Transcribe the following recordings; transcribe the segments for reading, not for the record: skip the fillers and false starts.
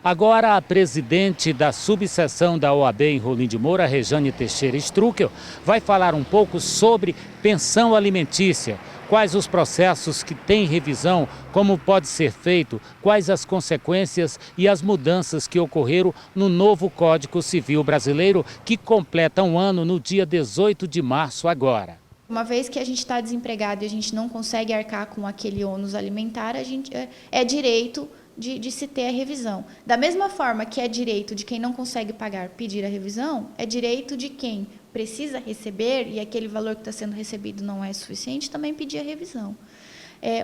Agora, a presidente da subseção da OAB em Rolim de Moura, Rejane Teixeira Struckel, vai falar um pouco sobre pensão alimentícia. Quais os processos que têm revisão, como pode ser feito, quais as consequências e as mudanças que ocorreram no novo Código Civil brasileiro, que completa um ano no dia 18 de março agora. Uma vez que a gente está desempregado e a gente não consegue arcar com aquele ônus alimentar, a gente é direito de se ter a revisão. Da mesma forma que é direito de quem não consegue pagar pedir a revisão, é direito de quem precisa receber e aquele valor que está sendo recebido não é suficiente, também pedir a revisão.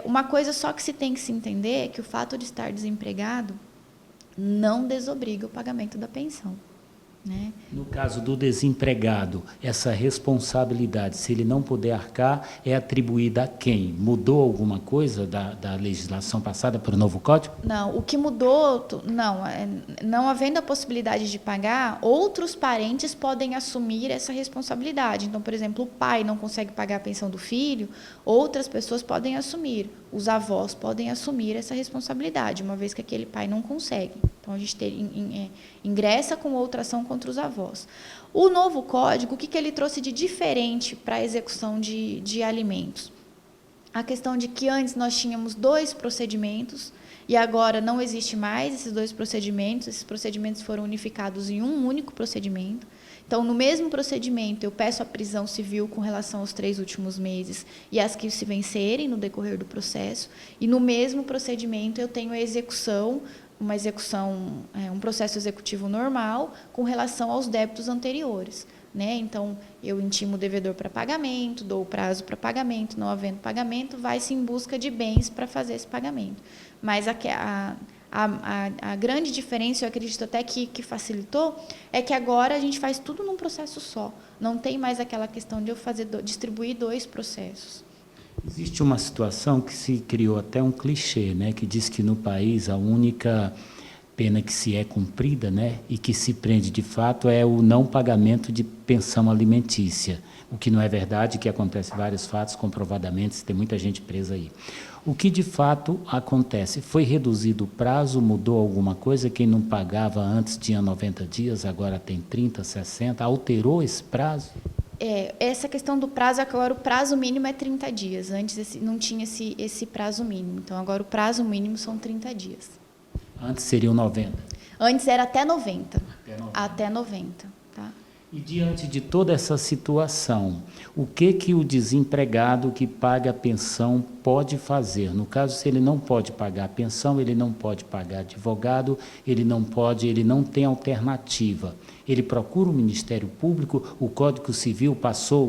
Uma coisa só que se tem que se entender é que o fato de estar desempregado não desobriga o pagamento da pensão. Né? No caso do desempregado, essa responsabilidade, se ele não puder arcar, é atribuída a quem? Mudou alguma coisa da legislação passada para o novo Código? Não, o que mudou, não havendo a possibilidade de pagar, outros parentes podem assumir essa responsabilidade. Então, por exemplo, o pai não consegue pagar a pensão do filho, outras pessoas podem assumir, os avós podem assumir essa responsabilidade, uma vez que aquele pai não consegue. Então, a gente ingressa com outra ação contra os avós. O novo código, o que ele trouxe de diferente para a execução de alimentos? A questão de que antes nós tínhamos 2 procedimentos e agora não existe mais esses 2 procedimentos. Esses procedimentos foram unificados em um único procedimento. Então, no mesmo procedimento, eu peço a prisão civil com relação aos 3 últimos meses e as que se vencerem no decorrer do processo. E no mesmo procedimento, eu tenho a execução, um processo executivo normal com relação aos débitos anteriores. Né? Então, eu intimo o devedor para pagamento, dou o prazo para pagamento, não havendo pagamento, vai-se em busca de bens para fazer esse pagamento. Mas a grande diferença, eu acredito até que facilitou, é que agora a gente faz tudo num processo só. Não tem mais aquela questão de eu distribuir 2 processos. Existe uma situação que se criou até um clichê, né, que diz que no país a única pena que se é cumprida, né, e que se prende de fato é o não pagamento de pensão alimentícia, o que não é verdade, que acontece vários fatos comprovadamente, tem muita gente presa aí. O que de fato acontece? Foi reduzido o prazo, mudou alguma coisa? Quem não pagava antes tinha 90 dias, agora tem 30, 60, alterou esse prazo? Essa questão do prazo, agora o prazo mínimo é 30 dias, antes não tinha esse prazo mínimo, então agora o prazo mínimo são 30 dias. Antes seriam 90? Antes era até 90. Até 90, tá? E diante de toda essa situação, o que o desempregado que paga a pensão pode fazer? No caso, se ele não pode pagar a pensão, ele não pode pagar advogado, ele não tem alternativa. Ele procura o Ministério Público, o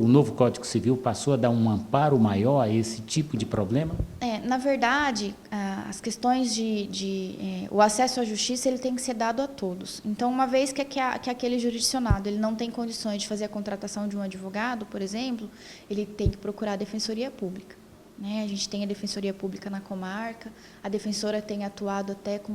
novo Código Civil passou a dar um amparo maior a esse tipo de problema? Na verdade, as questões o acesso à justiça ele tem que ser dado a todos. Então, uma vez que aquele jurisdicionado ele não tem condições de fazer a contratação de um advogado, por exemplo, ele tem que procurar a Defensoria Pública. Né? A gente tem a Defensoria Pública na comarca, a defensora tem atuado até com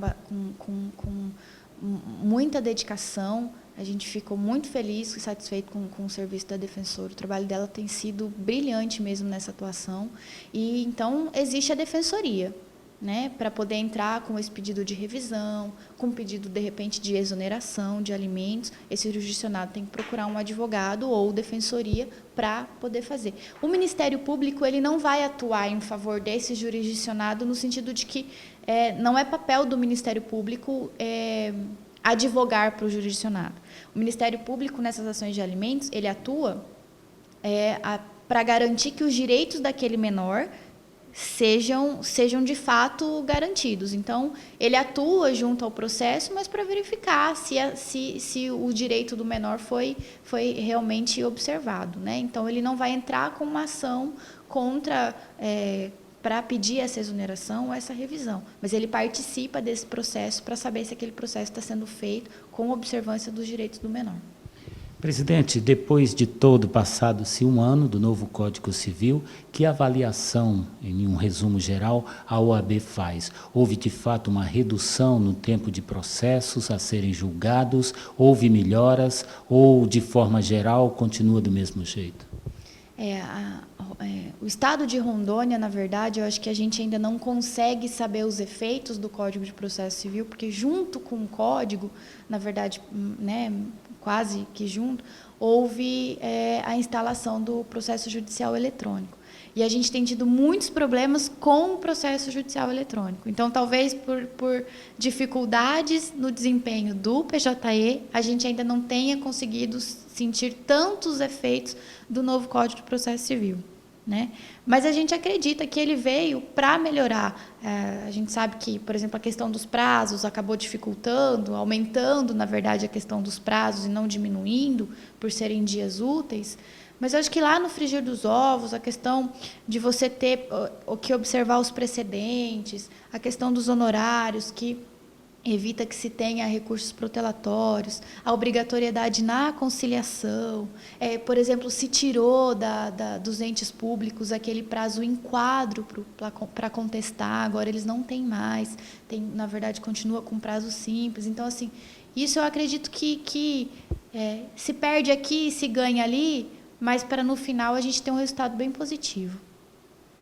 muita dedicação. A gente ficou muito feliz e satisfeito com o serviço da defensora. O trabalho dela tem sido brilhante mesmo nessa atuação. E então existe a defensoria, né, para poder entrar com esse pedido de revisão, com pedido de repente de exoneração de alimentos. Esse jurisdicionado tem que procurar um advogado ou defensoria para poder fazer. O Ministério Público ele não vai atuar em favor desse jurisdicionado no sentido de que não é papel do Ministério Público advogar para o jurisdicionado. O Ministério Público, nessas ações de alimentos, ele atua para garantir que os direitos daquele menor sejam de fato garantidos. Então, ele atua junto ao processo, mas para verificar se o direito do menor foi realmente observado. Né? Então, ele não vai entrar com uma ação contra... para pedir essa exoneração ou essa revisão. Mas ele participa desse processo para saber se aquele processo está sendo feito com observância dos direitos do menor. Presidente, depois de todo passado-se um ano do novo Código Civil, que avaliação, em um resumo geral, a OAB faz? Houve, de fato, uma redução no tempo de processos a serem julgados? Houve melhoras? Ou, de forma geral, continua do mesmo jeito? o estado de Rondônia, na verdade, eu acho que a gente ainda não consegue saber os efeitos do Código de Processo Civil, porque junto com o Código, na verdade, né, quase que junto, houve a instalação do processo judicial eletrônico. E a gente tem tido muitos problemas com o processo judicial eletrônico. Então, talvez por dificuldades no desempenho do PJE, a gente ainda não tenha conseguido sentir tantos efeitos do novo Código de Processo Civil, né? Mas a gente acredita que ele veio para melhorar. A gente sabe que, por exemplo, a questão dos prazos acabou dificultando, aumentando, na verdade, a questão dos prazos e não diminuindo, por serem dias úteis. Mas eu acho que lá no frigir dos ovos, a questão de você ter o que observar os precedentes, a questão dos honorários, que evita que se tenha recursos protelatórios, a obrigatoriedade na conciliação. Por exemplo, se tirou dos entes públicos aquele prazo em quadro para contestar, agora eles não têm mais, na verdade, continua com prazo simples. Então, assim, isso eu acredito que se perde aqui, se ganha ali, mas para no final a gente ter um resultado bem positivo.